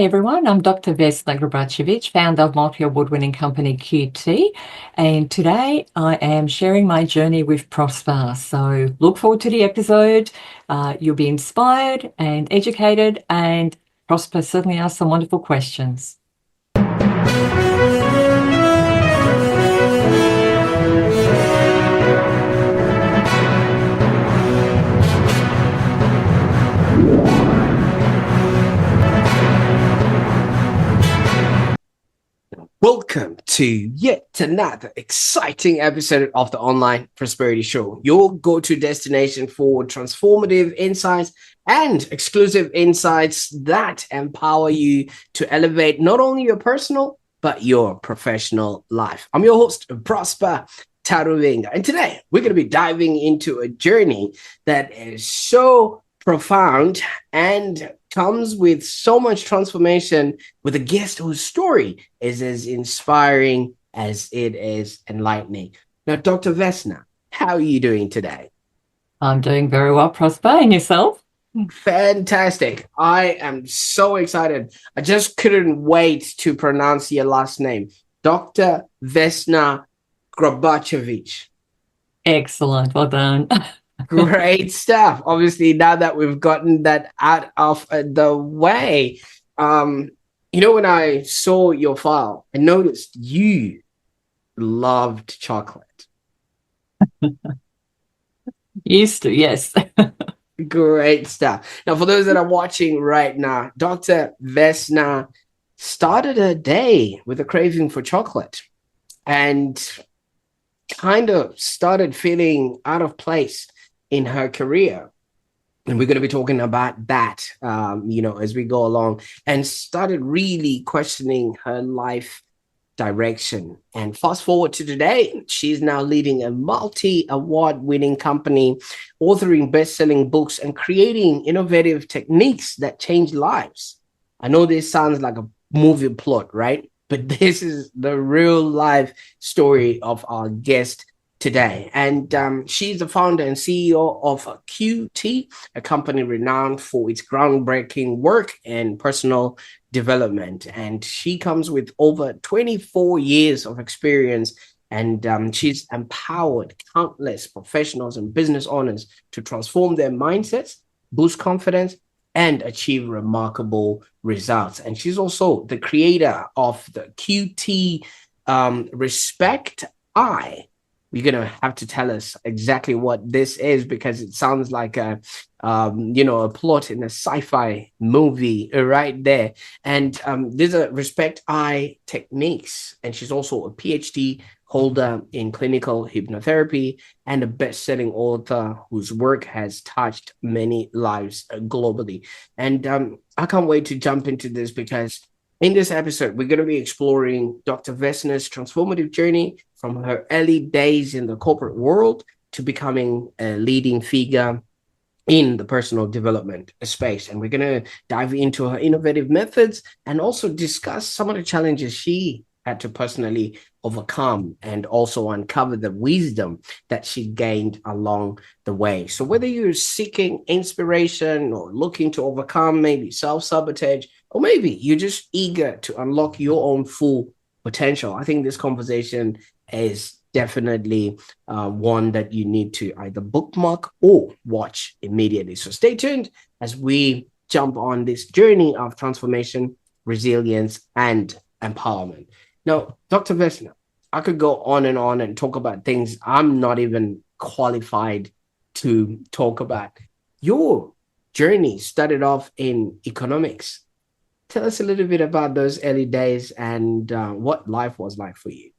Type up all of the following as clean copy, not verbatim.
Hey everyone, I'm Dr. Vesna Grubacevic, founder of multi-award-winning company QT, and today I am sharing my journey with Prosper. So look forward to the episode. You'll be inspired and educated, and Prosper certainly asked some wonderful questions. Welcome to yet another exciting episode of the Online Prosperity Show, your go-to destination for transformative insights and exclusive insights that empower you to elevate not only your personal, but your professional life. I'm your host, Prosper Taruvinga, and today we're going to be diving into a journey that is so profound and comes with so much transformation, with a guest whose story is as inspiring as it is enlightening. Now, Dr. Vesna, how are you doing today? I'm doing very well, Prosper, and yourself? Fantastic. I am so excited. I just couldn't wait to pronounce your last name. Dr. Vesna Grubacevic. Excellent. Well done. Great stuff. Obviously, now that we've gotten that out of the way, when I saw your file, I noticed you loved chocolate. Used to, yes. Great stuff. Now, for those that are watching right now, Dr. Vesna started her day with a craving for chocolate and kind of started feeling out of place in her career. And we're going to be talking about that, as we go along, and started really questioning her life direction. And fast forward to today, she's now leading a multi-award winning company, authoring best-selling books and creating innovative techniques that change lives. I know this sounds like a movie plot, right? But this is the real life story of our guest today. And she's the founder and CEO of QT, a company renowned for its groundbreaking work in personal development. And she comes with over 24 years of experience, and she's empowered countless professionals and business owners to transform their mindsets, boost confidence, and achieve remarkable results. And she's also the creator of the QT Respect I. You're going to have to tell us exactly what this is, because it sounds like a plot in a sci-fi movie right there. And these are Respect I techniques. And she's also a PhD holder in clinical hypnotherapy and a best-selling author whose work has touched many lives globally. And I can't wait to jump into this, because in this episode, we're going to be exploring Dr. Vesna's transformative journey from her early days in the corporate world to becoming a leading figure in the personal development space. And we're going to dive into her innovative methods and also discuss some of the challenges she had to personally overcome, and also uncover the wisdom that she gained along the way. So whether you're seeking inspiration or looking to overcome maybe self-sabotage, or maybe you're just eager to unlock your own full potential, I think this conversation is definitely one that you need to either bookmark or watch immediately. So stay tuned as we jump on this journey of transformation, resilience, and empowerment. Now, Dr. Vesna, I could go on and talk about things I'm not even qualified to talk about. Your journey started off in economics. Tell us a little bit about those early days and what life was like for you.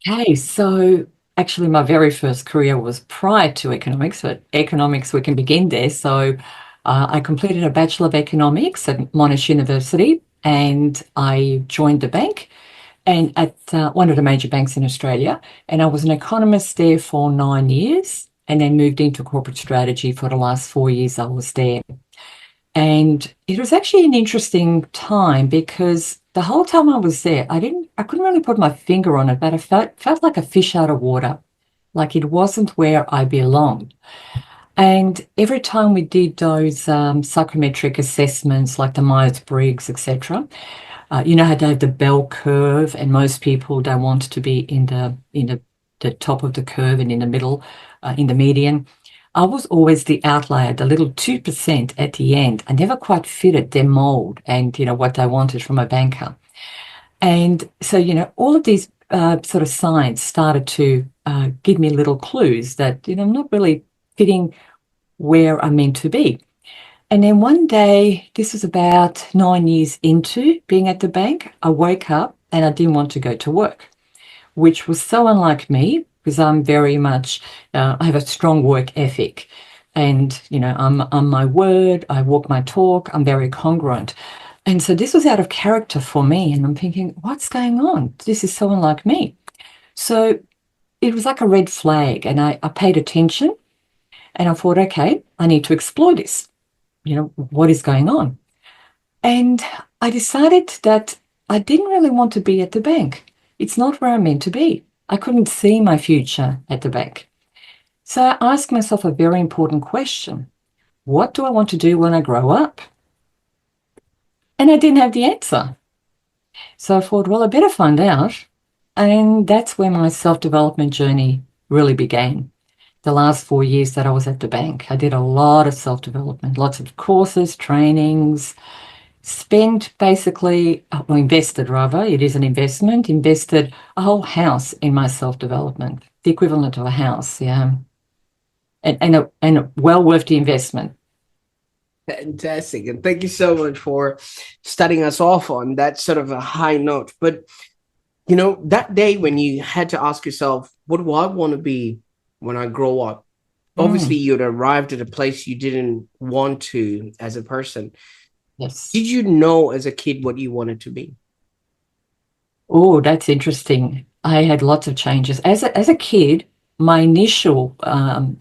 Okay, so actually my very first career was prior to economics, but economics, we can begin there. So I completed a Bachelor of Economics at Monash University, and I joined the bank and at one of the major banks in Australia, and I was an economist there for 9 years, and then moved into corporate strategy for the last 4 years I was there. And it was actually an interesting time, because the whole time I was there, I couldn't really put my finger on it, but I felt like a fish out of water, like it wasn't where I belonged. And every time we did those psychometric assessments like the Myers-Briggs, etc., you know how they have the bell curve, and most people don't want to be in the top of the curve and in the middle, in the median. I was always the outlier, the little 2% at the end. I never quite fitted their mold and, you know, what they wanted from a banker. And so, you know, all of these sort of signs started to give me little clues that, you know, I'm not really fitting where I'm meant to be. And then one day, this was about 9 years into being at the bank, I woke up and I didn't want to go to work, which was so unlike me because I'm very much, I have a strong work ethic. And, you know, I'm my word, I walk my talk, I'm very congruent. And so this was out of character for me. And I'm thinking, what's going on? This is so unlike me. So it was like a red flag. And I paid attention and I thought, okay, I need to explore this. You know, what is going on? And I decided that I didn't really want to be at the bank. It's not where I'm meant to be. I couldn't see my future at the bank. So I asked myself a very important question. What do I want to do when I grow up? And I didn't have the answer. So I thought, well, I better find out. And that's where my self-development journey really began. The last 4 years that I was at the bank, I did a lot of self-development, lots of courses, trainings, spent basically, well, invested rather, it is an investment, invested a whole house in my self-development, the equivalent of a house, yeah. And well worth the investment. Fantastic. And thank you so much for starting us off on that sort of a high note. But, you know, that day when you had to ask yourself, what do I want to be when I grow up? Obviously, you'd arrived at a place you didn't want to as a person. Yes. Did you know as a kid what you wanted to be? Oh, that's interesting. I had lots of changes. As a kid, my initial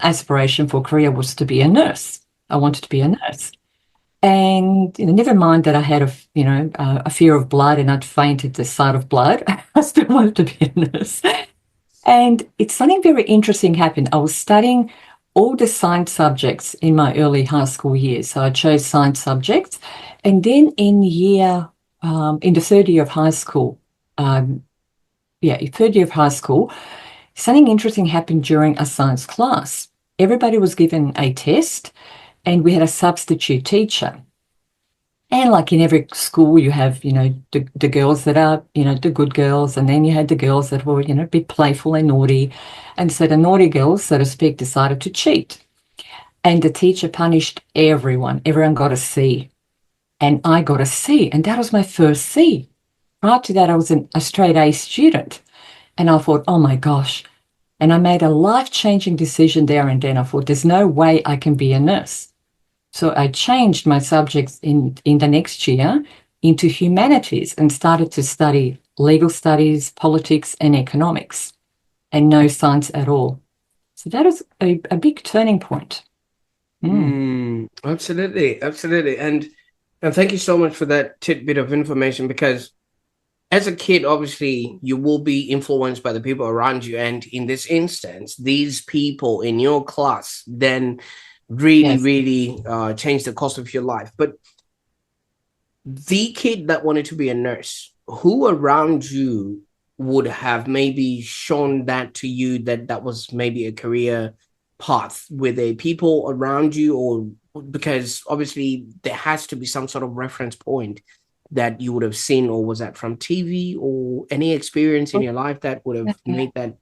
aspiration for career was to be a nurse. I wanted to be a nurse. And you know, never mind that I had a fear of blood and I'd faint at the sight of blood. I still wanted to be a nurse. And it's something very interesting happened. I was studying all the science subjects in my early high school years. So I chose science subjects. And then in the third year of high school, um, third year of high school, something interesting happened during a science class. Everybody was given a test and we had a substitute teacher. And like in every school, you have, you know, the girls that are, you know, the good girls, and then you had the girls that were, you know, a bit playful and naughty. And so the naughty girls, so to speak, decided to cheat. And the teacher punished everyone. Everyone got a C. And I got a C. And that was my first C. Prior to that, I was a straight A student. And I thought, oh my gosh. And I made a life-changing decision there and then. I thought, there's no way I can be a nurse. So I changed my subjects in the next year into humanities and started to study legal studies, politics, and economics, and no science at all. So that was a big turning point. Absolutely, absolutely. And thank you so much for that tidbit of information, because as a kid, obviously, you will be influenced by the people around you. And in this instance, these people in your class then really, Yes. really changed the course of your life. But the kid that wanted to be a nurse, who around you would have maybe shown that to you, that was maybe a career path? Were there people around you, or because obviously there has to be some sort of reference point that you would have seen, or was that from TV or any experience in your life that would have made that?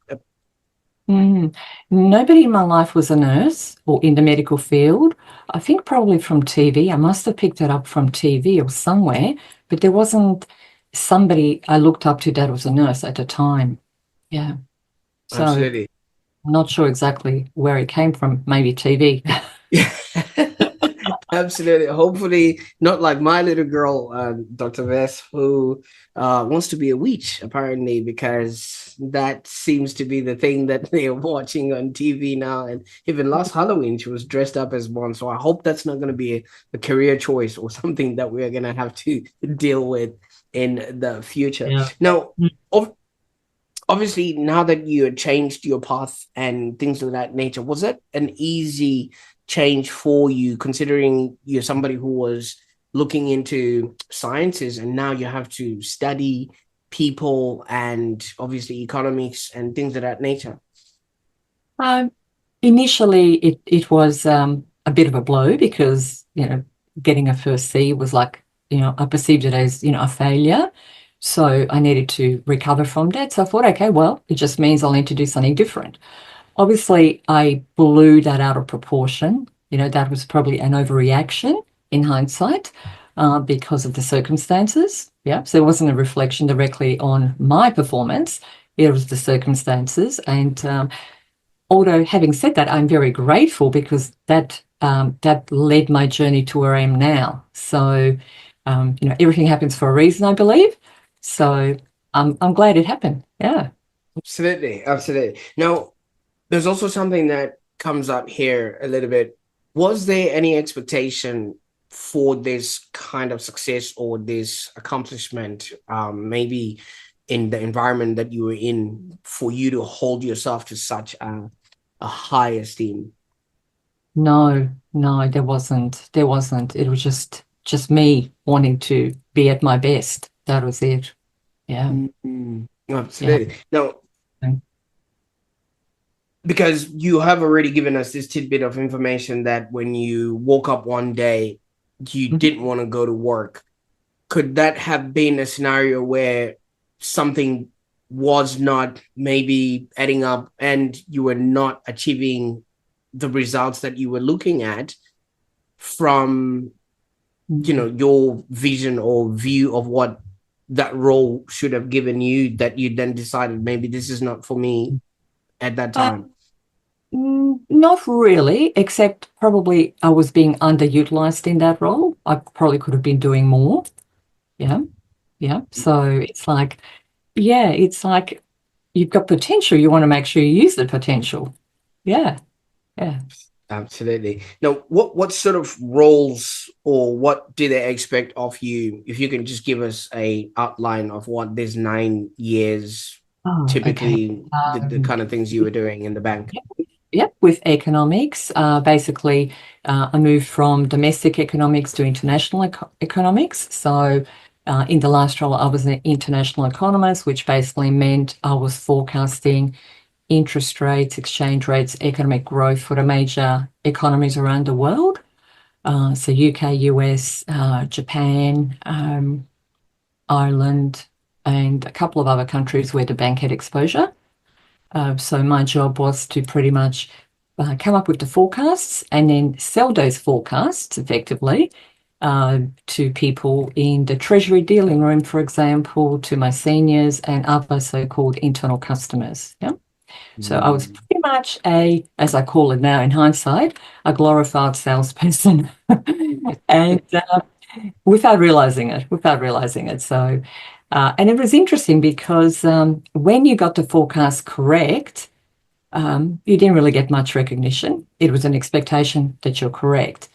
Nobody in my life was a nurse or in the medical field. I think probably from TV. I must have picked it up from TV or somewhere, but there wasn't somebody I looked up to that was a nurse at the time. Yeah. So Absolutely. I'm not sure exactly where it came from, maybe TV. Yeah. Absolutely. Hopefully not like my little girl, Dr. Vess, who wants to be a witch, apparently, because that seems to be the thing that they're watching on TV now. And even last Halloween, she was dressed up as one. So I hope that's not going to be a career choice or something that we're going to have to deal with in the future. Yeah. Now, obviously, now that you had changed your path and things of that nature, was it an easy change for you, considering you're somebody who was looking into sciences and now you have to study people and obviously economics and things of that nature? Um, Initially, it was a bit of a blow because, getting a first C was like, I perceived it as, a failure. So I needed to recover from that. So I thought, okay, well, it just means I'll need to do something different. Obviously, I blew that out of proportion. That was probably an overreaction in hindsight, because of the circumstances. Yeah. So it wasn't a reflection directly on my performance. It was the circumstances. And although having said that, I'm very grateful because that led my journey to where I am now. So, everything happens for a reason, I believe. So I'm glad it happened. Yeah. Absolutely, absolutely. Now, there's also something that comes up here a little bit. Was there any expectation for this kind of success or this accomplishment, maybe in the environment that you were in, for you to hold yourself to such a high esteem? No, no, there wasn't. There wasn't. It was just me wanting to be at my best. That was it. Yeah. Mhm. Yeah. Absolutely. Now, because you have already given us this tidbit of information that when you woke up one day, you Mhm. didn't want to go to work. Could that have been a scenario where something was not maybe adding up and you were not achieving the results that you were looking at from, your vision or view of what that role should have given you, that you then decided maybe this is not for me at that time? Not really, except probably I was being underutilized in that role. I probably could have been doing more. Yeah. Yeah. So it's like you've got potential. You want to make sure you use the potential. Yeah. Yeah. Absolutely. Now, what sort of roles or what do they expect of you? If you can just give us a outline of what this 9 years, Oh, okay. typically the kind of things you were doing in the bank. Yep, with economics. Basically, I moved from domestic economics to international economics. So, in the last role, I was an international economist, which basically meant I was forecasting interest rates, exchange rates, economic growth for the major economies around the world. So, UK, US, Japan, Ireland, and a couple of other countries where the bank had exposure. So my job was to pretty much come up with the forecasts and then sell those forecasts effectively to people in the treasury dealing room, for example, to my seniors and other so-called internal customers. Yeah. So I was Mm. pretty much as I call it now in hindsight, a glorified salesperson, and without realizing it. So, and it was interesting because when you got the forecast correct, you didn't really get much recognition. It was an expectation that you're correct.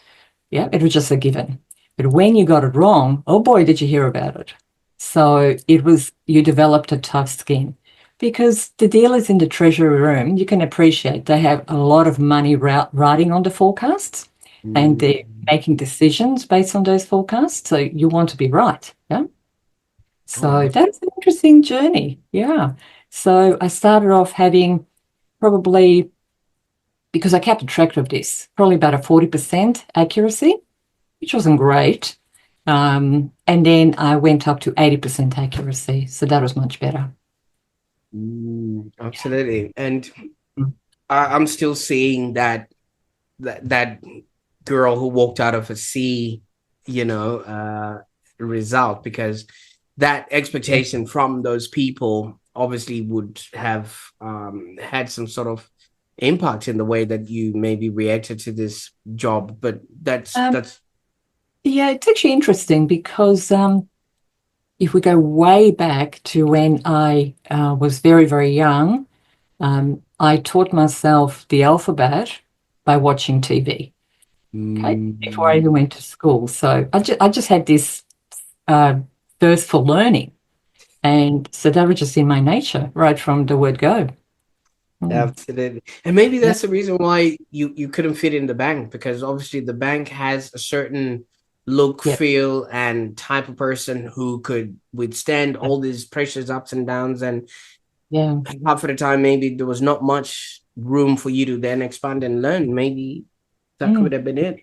Yeah, it was just a given. But when you got it wrong, oh boy, did you hear about it. So you developed a tough skin because the dealers in the treasury room, you can appreciate they have a lot of money riding on the forecasts and they're Mm. making decisions based on those forecasts. So you want to be right. Yeah. So Oh, that's an interesting journey. Yeah. So I started off having probably, because I kept a track of this, probably about a 40% accuracy, which wasn't great. And then I went up to 80% accuracy. So that was much better. absolutely. And Mm. I'm still seeing that girl who walked out of a C, result, because that Yeah. expectation from those people obviously would have had some sort of impact in the way that you maybe reacted to this job. But that's Um, that's yeah, it's actually interesting because if we go way back to when I was very, very young, I taught myself the alphabet by watching TV. Okay, before I mm, even went to school. So I just had this uh, thirst for learning. And so that was just in my nature right from the word go. Mm. Absolutely. And maybe Yeah. that's the reason why you couldn't fit in the bank, because obviously the bank has a certain look, Yeah. feel, and type of person who could withstand all these pressures, ups and downs. And Yeah. half of the time, maybe there was not much room for you to then expand and learn. Maybe that Mm. could have been it.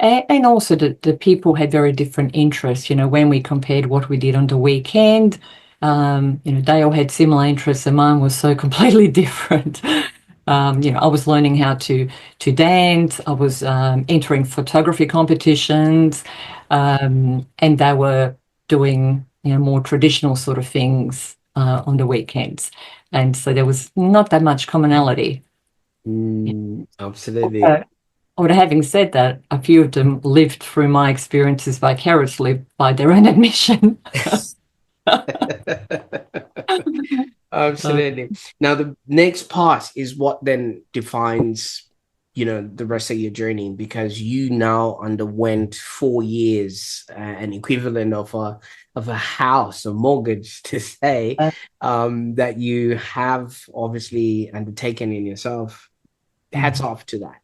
And also the people had very different interests. When we compared what we did on the weekend, they all had similar interests, and mine was so completely different. I was learning how to dance. I was entering photography competitions, and they were doing more traditional sort of things on the weekends, and so there was not that much commonality. Absolutely. But having said that, a few of them lived through my experiences vicariously by their own admission. So, Absolutely. Now, the next part is what then defines, the rest of your journey, because you now underwent 4 years, an equivalent of a house, a mortgage, to say, uh, that you have obviously undertaken in yourself. Hats mm, off to that.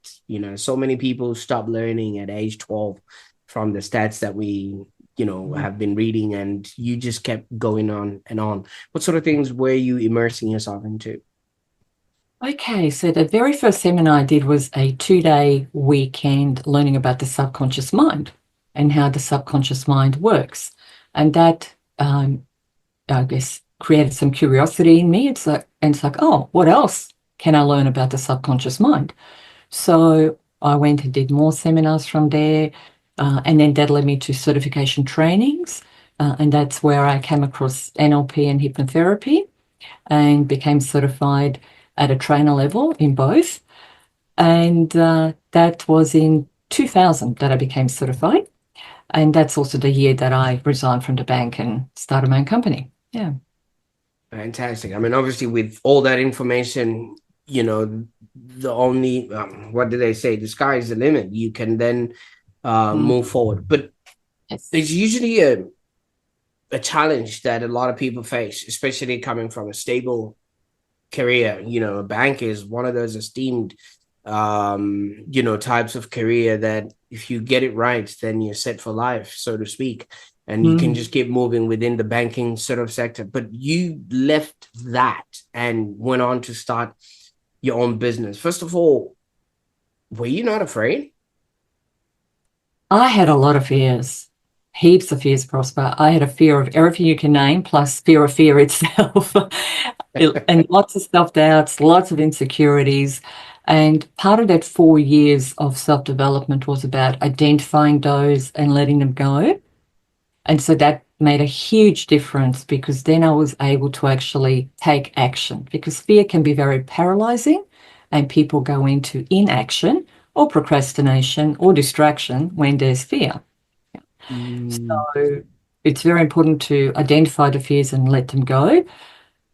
So many people stop learning at age 12 from the stats that we mm. have been reading, and you just kept going on and on. What sort of things were you immersing yourself into? Okay, so the very first seminar I did was a 2-day weekend learning about the subconscious mind and how the subconscious mind works. And that, I guess, created some curiosity in me. It's like, oh, what else can I learn about the subconscious mind? So I went and did more seminars from there, and then that led me to certification trainings, and that's where I came across NLP and hypnotherapy and became certified at a trainer level in both. And that was in 2000 that I became certified, and that's also the year that I resigned from the bank and started my own company. Yeah. Fantastic. I mean, obviously, with all that information, the only, what do they say? The sky is the limit. You can then Mm. move forward. But Yes. there's usually a challenge that a lot of people face, especially coming from a stable career. A bank is one of those esteemed, types of career that if you get it right, then you're set for life, so to speak. And you can Mm. just keep moving within the banking sort of sector. But you left that and went on to start your own business. First of all, were you not afraid? I had a lot of fears, heaps of fears, Prosper. I had a fear of everything you can name, plus fear itself, and lots of self doubts, lots of insecurities. And part of that 4 years of self development was about identifying those and letting them go. And so that made a huge difference because then I was able to actually take action because fear can be very paralyzing and people go into inaction or procrastination or distraction when there's fear. Mm, So it's very important to identify the fears and let them go.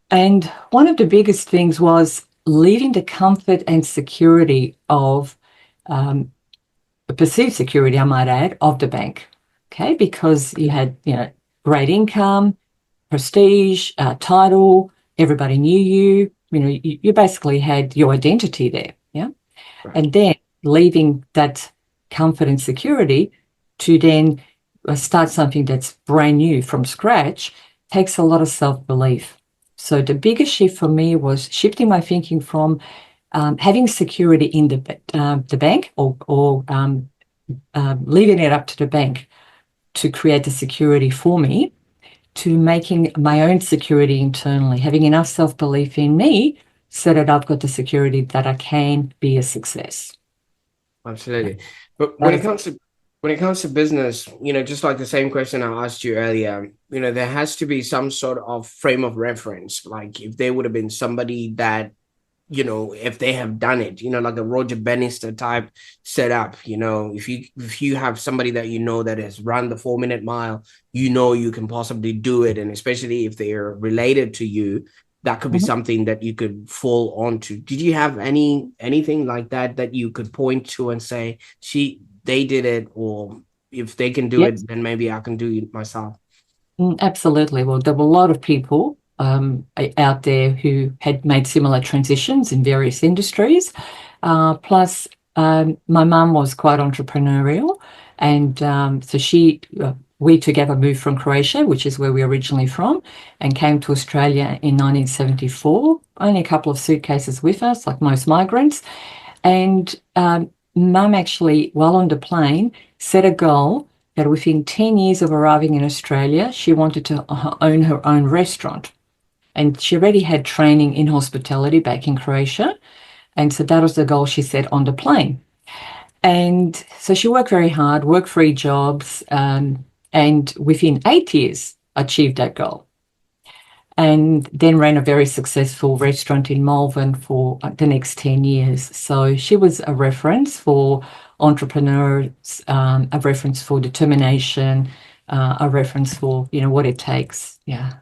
And one of the biggest things was leaving the comfort and security of um, perceived security, I might add, of the bank. Okay, because you had, great income, prestige, title, everybody knew you. You basically had your identity there. Yeah. right. And then leaving that comfort and security to then start something that's brand new from scratch takes a lot of self belief. So the biggest shift for me was shifting my thinking from having security in the bank or leaving it up to the bank to create the security for me to making my own security internally, having enough self belief in me so that I've got the security that I can be a success. Yeah. Absolutely. But That when it is, comes to business, just like the same question I asked you earlier, there has to be some sort of frame of reference. Like if there would have been somebody that, if they have done it, like a Roger Bannister type setup, if you have somebody that that has run the 4 minute mile, you can possibly do it. And especially if they're related to you, that could be Mhm. something that you could fall onto. Did you have anything like that you could point to and say, they did it, or if they can do it, Yes, then maybe I can do it myself? absolutely. Well, there were a lot of people. out there who had made similar transitions in various industries. Plus, my mum was quite entrepreneurial, and so we together moved from Croatia, which is where we're originally from, and came to Australia in 1974. Only a couple of suitcases with us, like most migrants. And mum actually, while on the plane, set a goal that within 10 years of arriving in Australia, she wanted to own her own restaurant. And she already had training in hospitality back in Croatia. And so that was the goal she set on the plane. And so she worked very hard, worked 3 jobs, and within 8 years achieved that goal. And then ran a very successful restaurant in Malvern for the next 10 years. So she was a reference for entrepreneurs, a reference for determination, a reference for, what it takes. Yeah.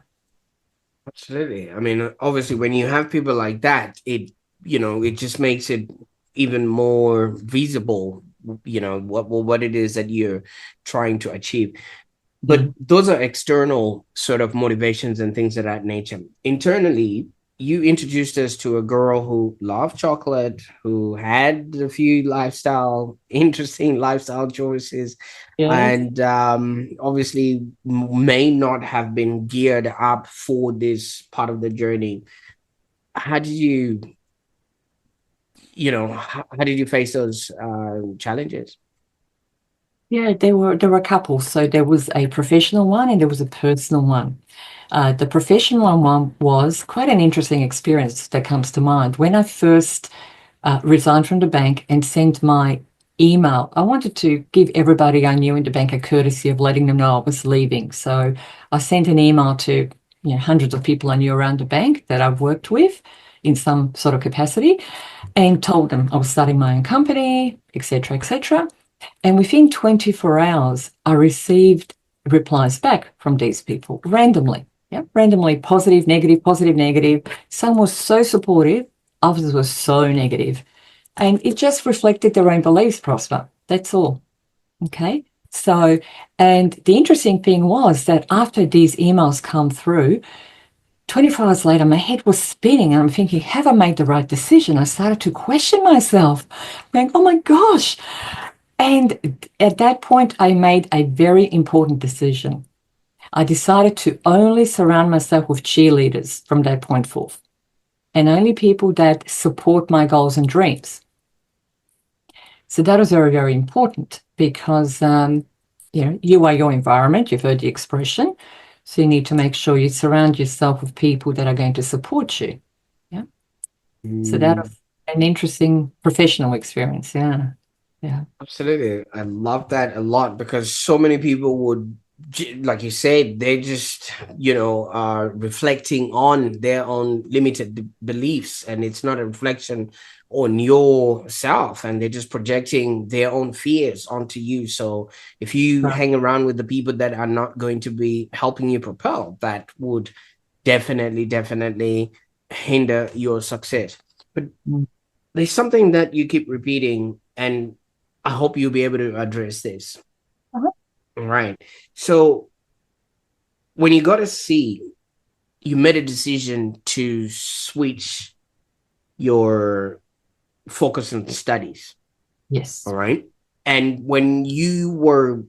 Absolutely. I mean, obviously, when you have people like that, it just makes it even more visible, what it is that you're trying to achieve. But those are external sort of motivations and things of that nature. Internally, you introduced us to a girl who loved chocolate, who had a few interesting lifestyle choices, Yeah. and obviously may not have been geared up for this part of the journey. How did how did you face those challenges? Yeah, there were a couple. So there was a professional one and there was a personal one. The professional one was quite an interesting experience that comes to mind. When I first resigned from the bank and sent my email, I wanted to give everybody I knew in the bank a courtesy of letting them know I was leaving. So I sent an email to hundreds of people I knew around the bank that I've worked with in some sort of capacity, and told them I was starting my own company, etc., etc. And within 24 hours, I received replies back from these people randomly. Yeah, randomly, positive, negative, positive, negative. Some were so supportive, others were so negative. And it just reflected their own beliefs, Prosper. That's all. Okay. So, and the interesting thing was that after these emails come through, 24 hours later, my head was spinning and I'm thinking, have I made the right decision? I started to question myself, going, oh my gosh. And at that point, I made a very important decision. I decided to only surround myself with cheerleaders from that point forth, and only people that support my goals and dreams. So that was very, very important because, you are your environment. You've heard the expression. So you need to make sure you surround yourself with people that are going to support you. Yeah. So that was an interesting professional experience. Yeah. Yeah. Absolutely. I love that a lot because so many people would, like you said, they just, are reflecting on their own limited beliefs, and it's not a reflection on yourself, and they're just projecting their own fears onto you. So if you Right. hang around with the people that are not going to be helping you propel, that would definitely hinder your success. But Mm. there's something that you keep repeating, and I hope you'll be able to address this. Uh-huh. All right. So when you got a C, you made a decision to switch your focus on studies. Yes. All right. And when you were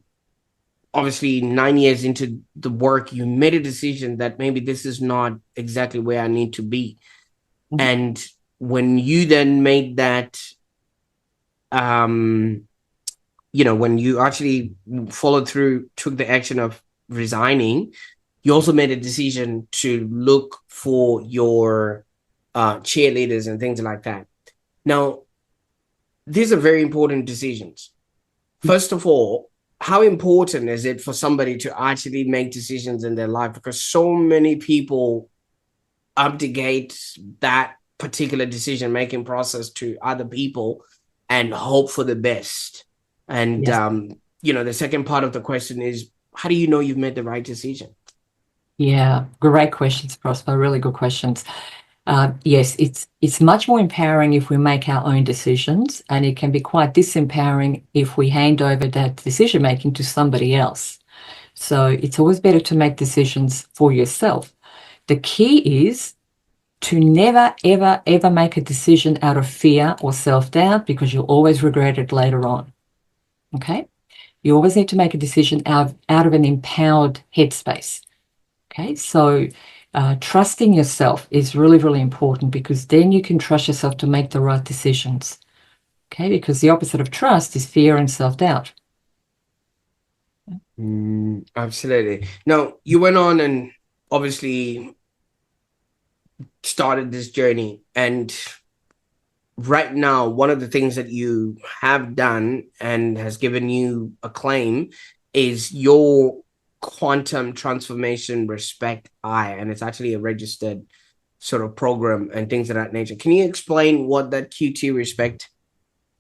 obviously 9 years into the work, you made a decision that maybe this is not exactly where I need to be. Mhm. And when you then made that, when you actually followed through, took the action of resigning, you also made a decision to look for your cheerleaders and things like that. Now, these are very important decisions. First of all, how important is it for somebody to actually make decisions in their life? Because so many people abdicate that particular decision making process to other people and hope for the best. And Yes. the second part of the question is, how do you know you've made the right decision? Yeah. Great questions, Prosper. Really good questions. Yes, it's much more empowering if we make our own decisions, and it can be quite disempowering if we hand over that decision making to somebody else. So it's always better to make decisions for yourself. The key is to never, ever, ever make a decision out of fear or self-doubt, because you'll always regret it later on. Okay? You always need to make a decision out of an empowered headspace. Okay? So trusting yourself is really, really important, because then you can trust yourself to make the right decisions. Okay? Because the opposite of trust is fear and self-doubt. Absolutely. Now, you went on and obviously started this journey, and right now, one of the things that you have done and has given you acclaim is your quantum transformation respect I, and it's actually a registered sort of program and things of that nature. Can you explain what that QT respect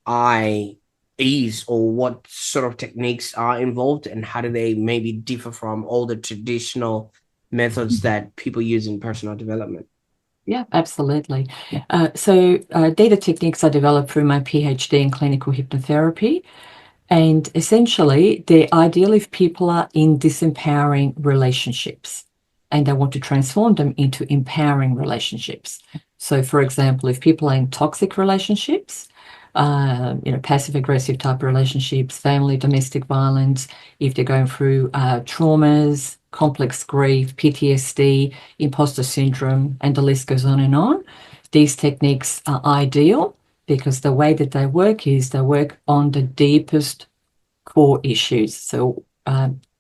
I is, or what sort of techniques are involved, and how do they maybe differ from all the traditional methods that people use in personal development? Yeah, absolutely. So data techniques I developed through my PhD in clinical hypnotherapy. And essentially, they're ideal if people are in disempowering relationships and they want to transform them into empowering relationships. So, for example, if people are in toxic relationships, passive aggressive type relationships, family, domestic violence, if they're going through traumas, complex grief, PTSD, imposter syndrome, and the list goes on and on, these techniques are ideal, because the way that they work is they work on the deepest core issues. So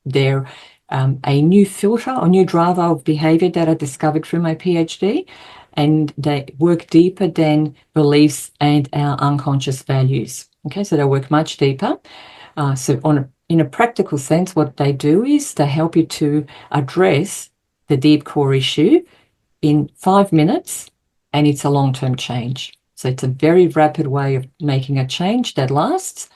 they're a new filter or new driver of behavior that I discovered through my PhD, and they work deeper than beliefs and our unconscious values. Okay, so they work much deeper. In a practical sense, what they do is they help you to address the deep core issue in 5 minutes, and it's a long-term change. So it's a very rapid way of making a change that lasts.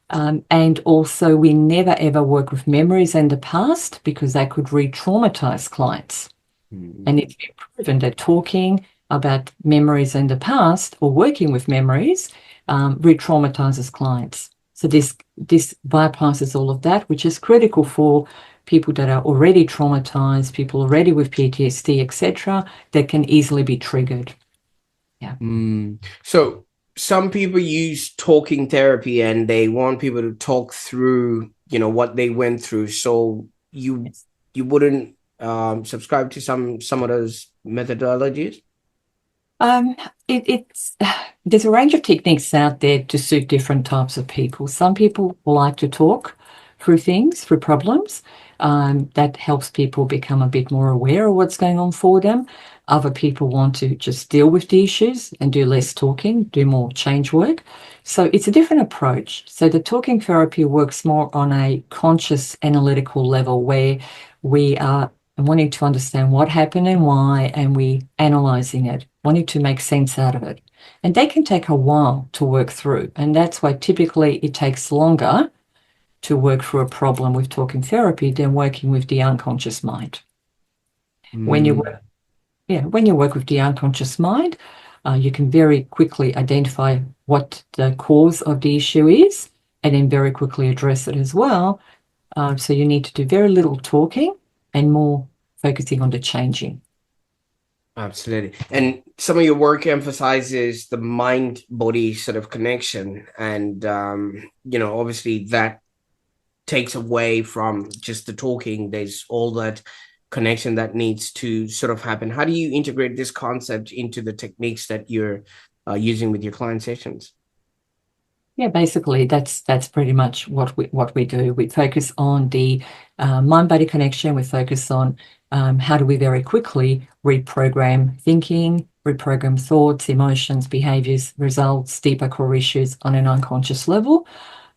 And also, we never ever work with memories in the past, because they could re-traumatize clients. And it's been proven that talking about memories in the past or working with memories re-traumatizes clients. So this bypasses all of that, which is critical for people that are already traumatized, people already with PTSD, etc., that can easily be triggered. Yeah. So some people use talking therapy and they want people to talk through, what they went through. So you wouldn't subscribe to some of those methodologies? It's there's a range of techniques out there to suit different types of people. Some people like to talk through things, through problems. That helps people become a bit more aware of what's going on for them. Other people want to just deal with the issues and do less talking, do more change work. So it's a different approach. So the talking therapy works more on a conscious analytical level, where we are wanting to understand what happened and why, and we analyzing it, wanting to make sense out of it. And they can take a while to work through. And that's why typically it takes longer to work through a problem with talking therapy than working with the unconscious mind. When you work with the unconscious mind, you can very quickly identify what the cause of the issue is, and then very quickly address it as well. So you need to do very little talking and more focusing on the changing. Absolutely. And some of your work emphasizes the mind-body sort of connection. And, obviously that takes away from just the talking. There's all that connection that needs to sort of happen. How do you integrate this concept into the techniques that you're using with your client sessions? Yeah, basically that's pretty much what we do. We focus on the mind-body connection. We focus on how do we very quickly reprogram thinking, reprogram thoughts, emotions, behaviors, results, deeper core issues on an unconscious level.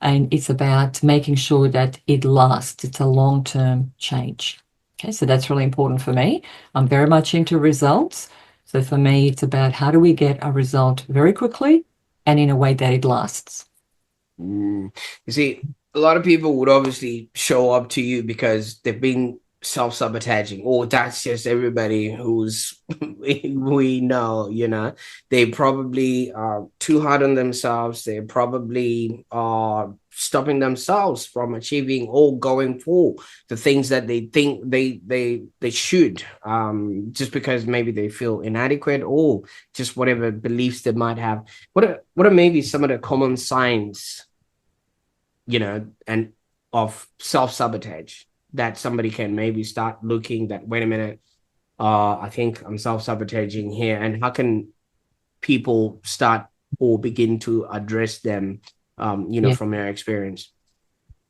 And it's about making sure that it lasts. It's a long-term change. Okay, so that's really important for me. I'm very much into results. So for me, it's about how do we get a result very quickly and in a way that it lasts. You see, a lot of people would obviously show up to you because they've been self-sabotaging, or that's just everybody who's we know, they probably are too hard on themselves. They probably are stopping themselves from achieving or going for the things that they think they should, just because maybe they feel inadequate, or just whatever beliefs they might have. What are maybe some of the common signs, and of self-sabotage, that somebody can maybe start looking that, wait a minute, I think I'm self-sabotaging here, and how can people start or begin to address them, Yeah. from their experience?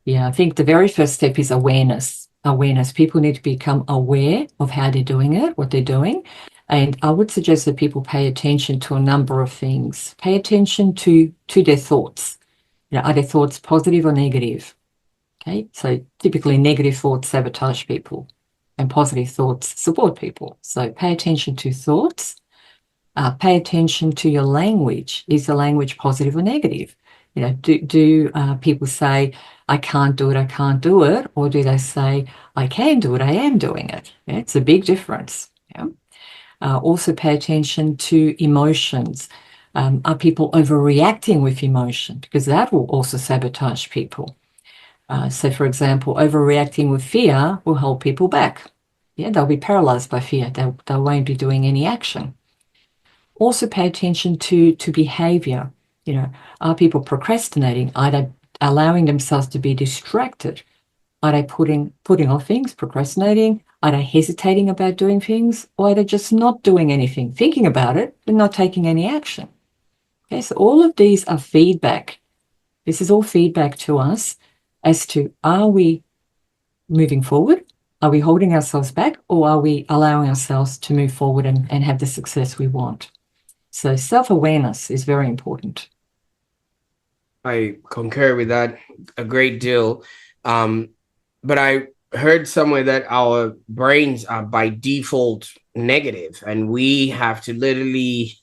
Yeah, I think the very first step is awareness. Awareness. People need to become aware of how they're doing it, what they're doing. And I would suggest that people pay attention to a number of things. Pay attention to their thoughts. Are their thoughts positive or negative? Okay, so typically negative thoughts sabotage people and positive thoughts support people. So pay attention to thoughts. Pay attention to your language. Is the language positive or negative? Do people say, I can't do it, I can't do it? Or do they say, I can do it, I am doing it? Yeah, it's a big difference. Yeah. Also pay attention to emotions. Are people overreacting with emotion? Because that will also sabotage people. So, for example, overreacting with fear will hold people back. Yeah, they'll be paralyzed by fear. They won't be doing any action. Also pay attention to behavior. Are people procrastinating? Are they allowing themselves to be distracted? Are they putting off things, procrastinating? Are they hesitating about doing things? Or are they just not doing anything, thinking about it, but not taking any action? Okay, so all of these are feedback. This is all feedback to us as to, are we moving forward? Are we holding ourselves back, or are we allowing ourselves to move forward and have the success we want? So self-awareness is very important. I concur with that a great deal. But I heard somewhere that our brains are by default negative, and we have to literally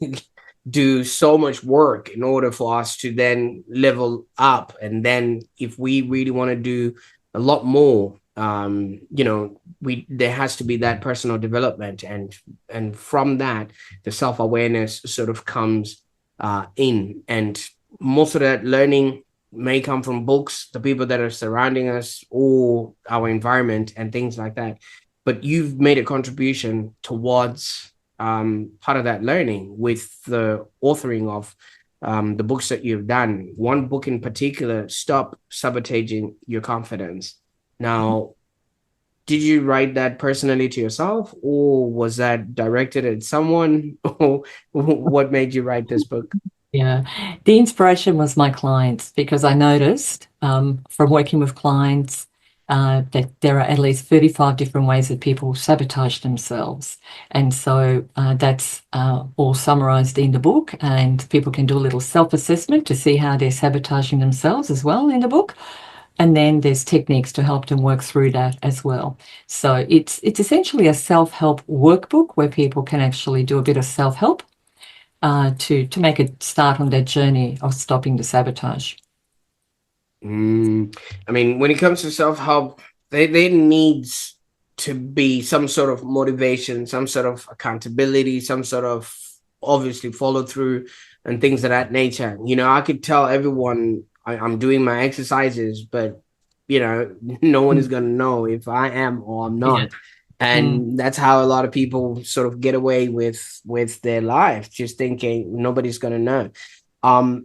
do so much work in order for us to then level up. And then if we really want to do a lot more, we there has to be that personal development, and from that, the self-awareness sort of comes in. And most of that learning may come from books, the people that are surrounding us, or our environment and things like that. But you've made a contribution towards part of that learning with the authoring of the books that you've done. One book in particular, Stop Sabotaging Your Confidence. Now, did you write that personally to yourself, or was that directed at someone? Or what made you write this book? Yeah, the inspiration was my clients, because I noticed from working with clients that there are at least 35 different ways that people sabotage themselves. And so that's all summarized in the book, and people can do a little self-assessment to see how they're sabotaging themselves as well in the book. And then there's techniques to help them work through that as well. So it's essentially a self-help workbook where people can actually do a bit of self-help to make a start on their journey of stopping the sabotage. I mean, when it comes to self-help, there needs to be some sort of motivation, some sort of accountability, some sort of obviously follow through and things of that nature. I could tell everyone I'm doing my exercises, but no one is going to know if I am or I'm Yeah. not. And that's how a lot of people sort of get away with their life, just thinking nobody's going to know.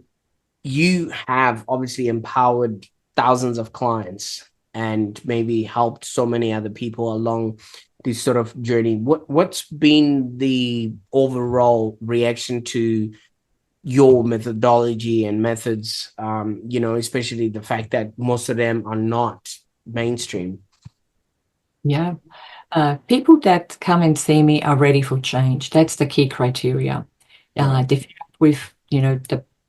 You have obviously empowered thousands of clients and maybe helped so many other people along this sort of journey. What's been the overall reaction to your methodology and methods, especially the fact that most of them are not mainstream? Yeah. People that come and see me are ready for change. That's the key criteria. Right. They're fed up with,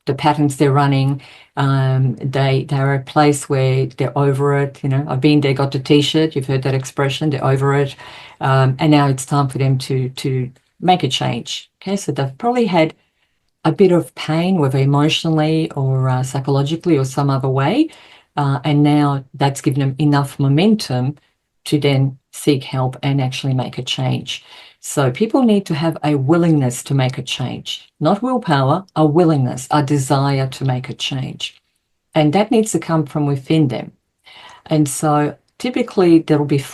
the patterns they're running. They're a place where they're over it. I've been there, got the t-shirt. You've heard that expression. They're over it, and now it's time for them to make a change. Okay, so they've probably had a bit of pain, whether emotionally or psychologically or some other way, and now that's given them enough momentum to then seek help and actually make a change. So people need to have a willingness to make a change, not willpower, a willingness, a desire to make a change. And that needs to come from within them. And so typically there will be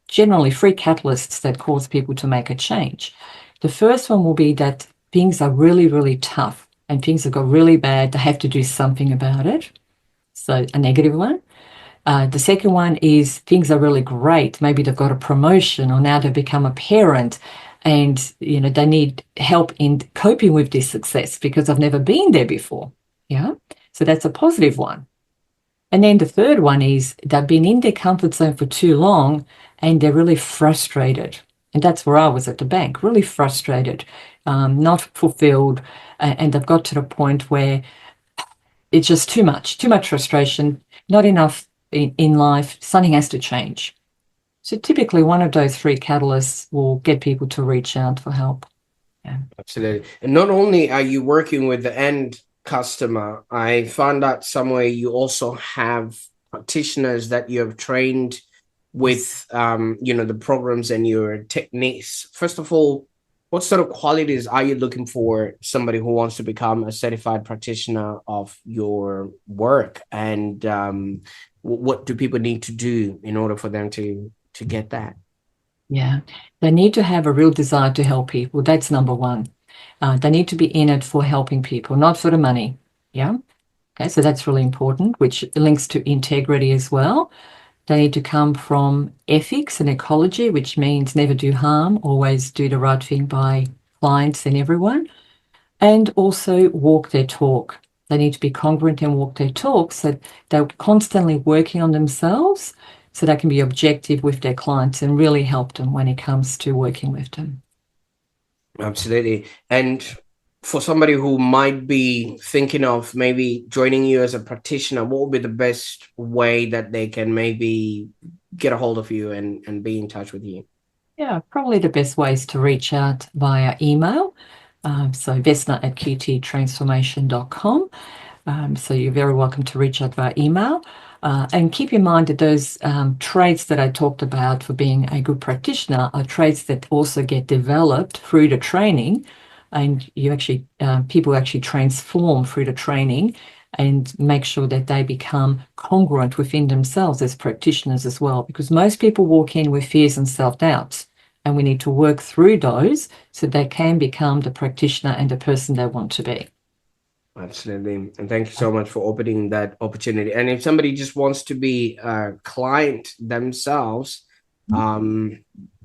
generally free catalysts that cause people to make a change. The first one will be that things are really, really tough and things have got really bad. They have to do something about it. So a negative one. The second one is things are really great. Maybe they've got a promotion or now they've become a parent and, they need help in coping with this success because I've never been there before. Yeah. So that's a positive one. And then the third one is they've been in their comfort zone for too long and they're really frustrated. And that's where I was at the bank, really frustrated, not fulfilled. And they've got to the point where it's just too much frustration, not enough in life. Something has to change. So typically one of those three catalysts will get people to reach out for help. Yeah. Absolutely. And not only are you working with the end customer, I found out somewhere you also have practitioners that you have trained with the programs and your techniques. First of all, what sort of qualities are you looking for somebody who wants to become a certified practitioner of your work? And what do people need to do in order for them to get that? Yeah, they need to have a real desire to help people. That's number one. They need to be in it for helping people, not for the money. Yeah. Okay, so that's really important, which links to integrity as well. They need to come from ethics and ecology, which means never do harm, always do the right thing by clients and everyone, and also walk their talk. They need to be congruent and walk their talk, so they're constantly working on themselves so they can be objective with their clients and really help them when it comes to working with them. Absolutely. And for somebody who might be thinking of maybe joining you as a practitioner, what would be the best way that they can maybe get a hold of you and be in touch with you? Yeah, probably the best way is to reach out via email. So vesna@qttransformation.com. So you're very welcome to reach out via email. And keep in mind that those traits that I talked about for being a good practitioner are traits that also get developed through the training. And people actually transform through the training and make sure that they become congruent within themselves as practitioners as well. Because most people walk in with fears and self-doubts, and we need to work through those so they can become the practitioner and the person they want to be. Absolutely. And thank you so much for opening that opportunity. And if somebody just wants to be a client themselves,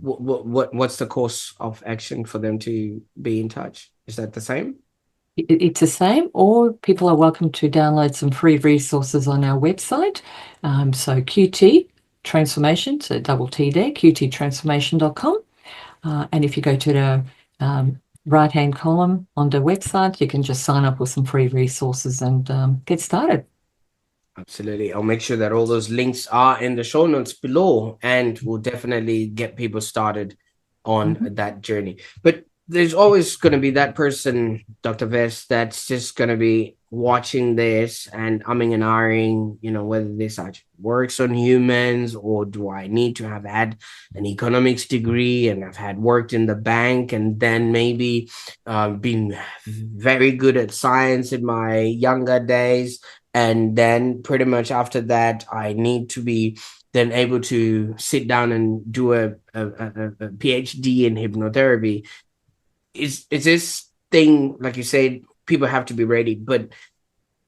what's the course of action for them to be in touch? Is that the same? It's the same, or people are welcome to download some free resources on our website. So QT Transformation, so double T there, qttransformation.com. And if you go to the right-hand column on the website, you can just sign up with some free resources and get started. Absolutely. I'll make sure that all those links are in the show notes below, and we'll definitely get people started on that journey. But there's always going to be that person, Dr. Ves, that's just going to be watching this and umming and ahhing, whether this actually works on humans, or do I need to have had an economics degree and I've had worked in the bank and then maybe been very good at science in my younger days. And then pretty much after that, I need to be then able to sit down and do a PhD in hypnotherapy. Is this thing, like you said, people have to be ready, but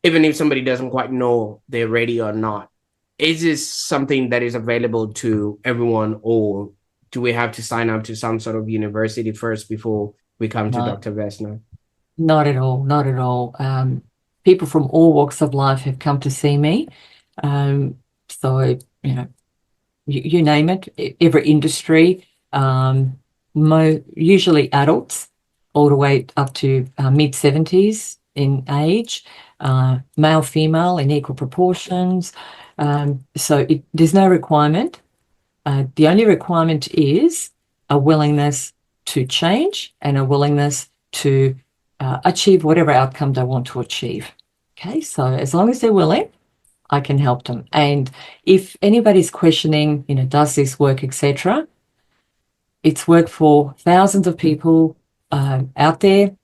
even if somebody doesn't quite know they're ready or not, is this something that is available to everyone, or do we have to sign up to some sort of university first before we come to Dr. Vesna? Not at all, not at all. People from all walks of life have come to see me. So, you name it, every industry, usually adults, all the way up to mid-70s in age, male, female in equal proportions. So there's no requirement. The only requirement is a willingness to change and a willingness to achieve whatever outcome they want to achieve. Okay, so as long as they're willing, I can help them. And if anybody's questioning, does this work, etc., it's worked for thousands of people out there.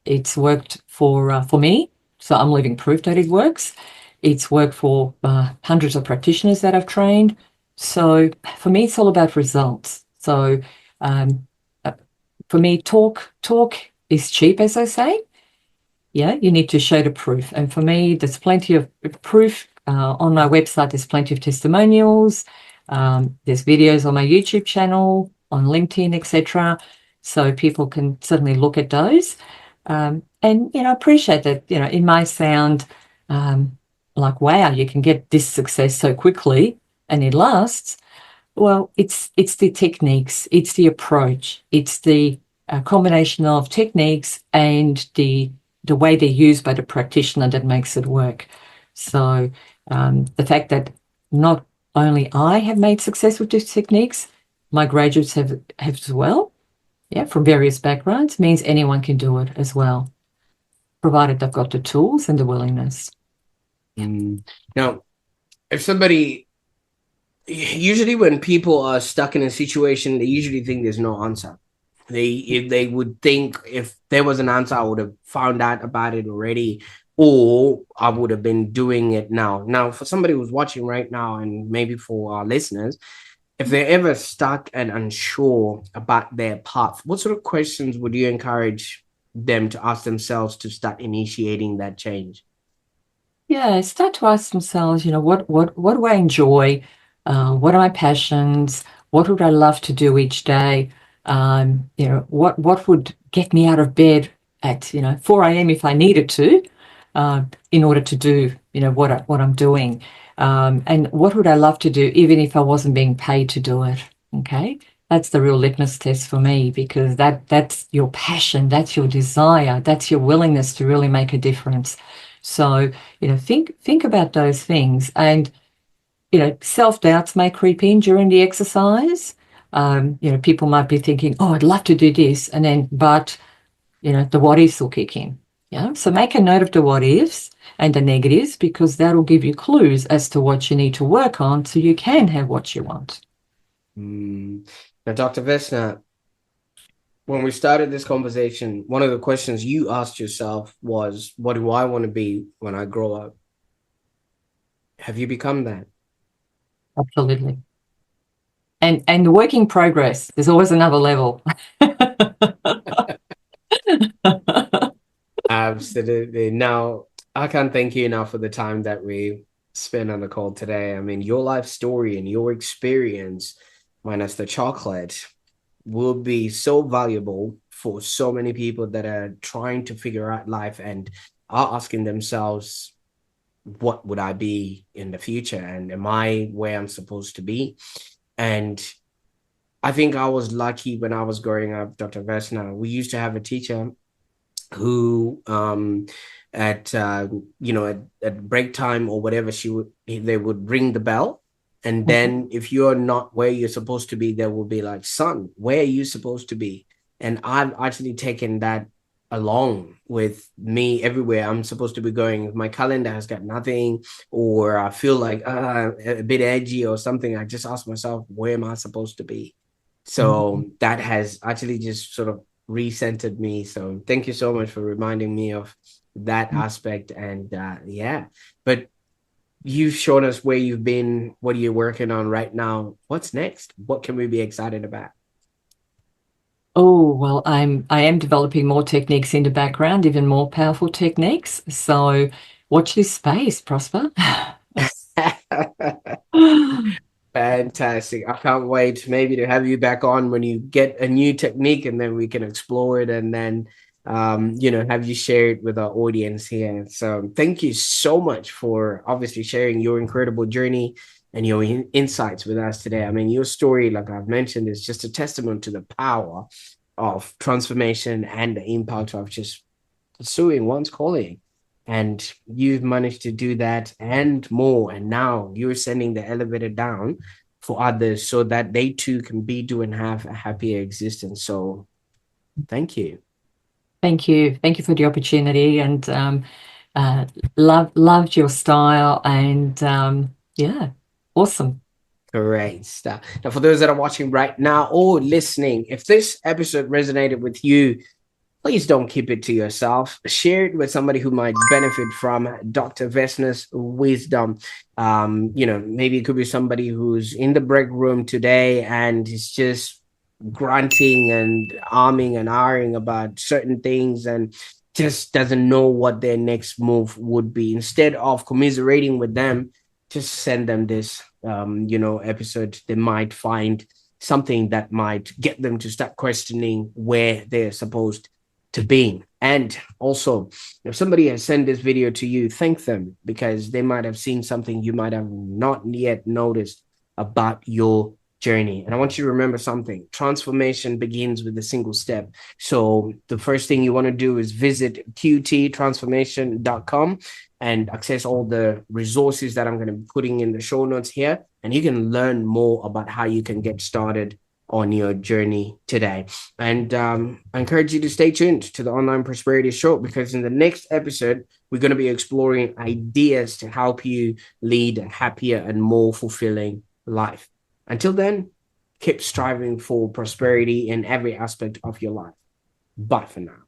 It's worked for me, so I'm living proof that it works. It's worked for hundreds of practitioners that I've trained. So for me, it's all about results. So um, uh, for me, talk is cheap, as I say. Yeah, you need to show the proof. And for me, there's plenty of proof. On my website, there's plenty of testimonials. There's videos on my YouTube channel, on LinkedIn, etc. So people can certainly look at those. And, appreciate that, it may sound like, wow, you can get this success so quickly and it lasts. Well, it's the techniques, it's the approach, it's the combination of techniques and the way they're used by the practitioner that makes it work. So the fact that not only I have made success with these techniques, my graduates have as well, yeah, from various backgrounds, means anyone can do it as well, provided they've got the tools and the willingness. Now, if somebody, usually when people are stuck in a situation, they usually think there's no answer. If they would think if there was an answer, I would have found out about it already, or I would have been doing it now. Now, for somebody who's watching right now, and maybe for our listeners, if they're ever stuck and unsure about their path, what sort of questions would you encourage them to ask themselves to start initiating that change? Yeah, start to ask themselves, what do I enjoy? What are my passions? What would I love to do each day? What would get me out of bed at 4 a.m. if I needed to, in order to do what I'm doing, and what would I love to do even if I wasn't being paid to do it? Okay, that's the real litmus test for me, because that's your passion, that's your desire, that's your willingness to really make a difference. So, think about those things. And, self-doubts may creep in during the exercise. People might be thinking, oh, I'd love to do this. And then, but, the what ifs will kick in. Yeah. So make a note of the what ifs and the negatives, because that'll give you clues as to what you need to work on so you can have what you want. Now, Dr. Vesna, when we started this conversation, one of the questions you asked yourself was, what do I want to be when I grow up? Have you become that? Absolutely. And the work in progress, there's always another level. Absolutely. Now, I can't thank you enough for the time that we spent on the call today. I mean, your life story and your experience, minus the chocolate, will be so valuable for so many people that are trying to figure out life and are asking themselves, what would I be in the future? And am I where I'm supposed to be? And I think I was lucky when I was growing up, Dr. Vesna. We used to have a teacher who at at break time or whatever, they would ring the bell, and then if you're not where you're supposed to be, there will be like, son, where are you supposed to be? And I've actually taken that along with me everywhere I'm supposed to be going. If my calendar has got nothing, or I feel like a bit edgy or something, I just ask myself, where am I supposed to be? So that has actually just sort of recentered me. So thank you so much for reminding me of that aspect. And yeah, but you've shown us where you've been, what are you working on right now? What's next? What can we be excited about? Oh, well, I am developing more techniques in the background, even more powerful techniques. So watch this space, Prosper. Fantastic. I can't wait maybe to have you back on when you get a new technique, and then we can explore it, and then have you share it with our audience here. So thank you so much for obviously sharing your incredible journey and your insights with us today. I mean, your story, like I've mentioned, is just a testament to the power of transformation and the impact of just pursuing one's calling. And you've managed to do that and more. And now you're sending the elevator down for others so that they too can be, do, and have a happier existence. So thank you. Thank you. Thank you for the opportunity. And Loved your style, and yeah, awesome. Great stuff. Now, for those that are watching right now or listening, if this episode resonated with you, please don't keep it to yourself. Share it with somebody who might benefit from Dr. Vesna's wisdom. Maybe it could be somebody who's in the break room today and is just grunting and arming and ahhing about certain things and just doesn't know what their next move would be. Instead of commiserating with them, just send them this episode. They might find something that might get them to start questioning where they're supposed to be. And also, if somebody has sent this video to you, thank them, because they might have seen something you might have not yet noticed about your journey. And I want you to remember something: transformation begins with a single step. So the first thing you want to do is visit qttransformation.com and access all the resources that I'm going to be putting in the show notes here. And you can learn more about how you can get started on your journey today. And I encourage you to stay tuned to the Online Prosperity Show, because in the next episode, we're going to be exploring ideas to help you lead a happier and more fulfilling life. Until then, keep striving for prosperity in every aspect of your life. Bye for now.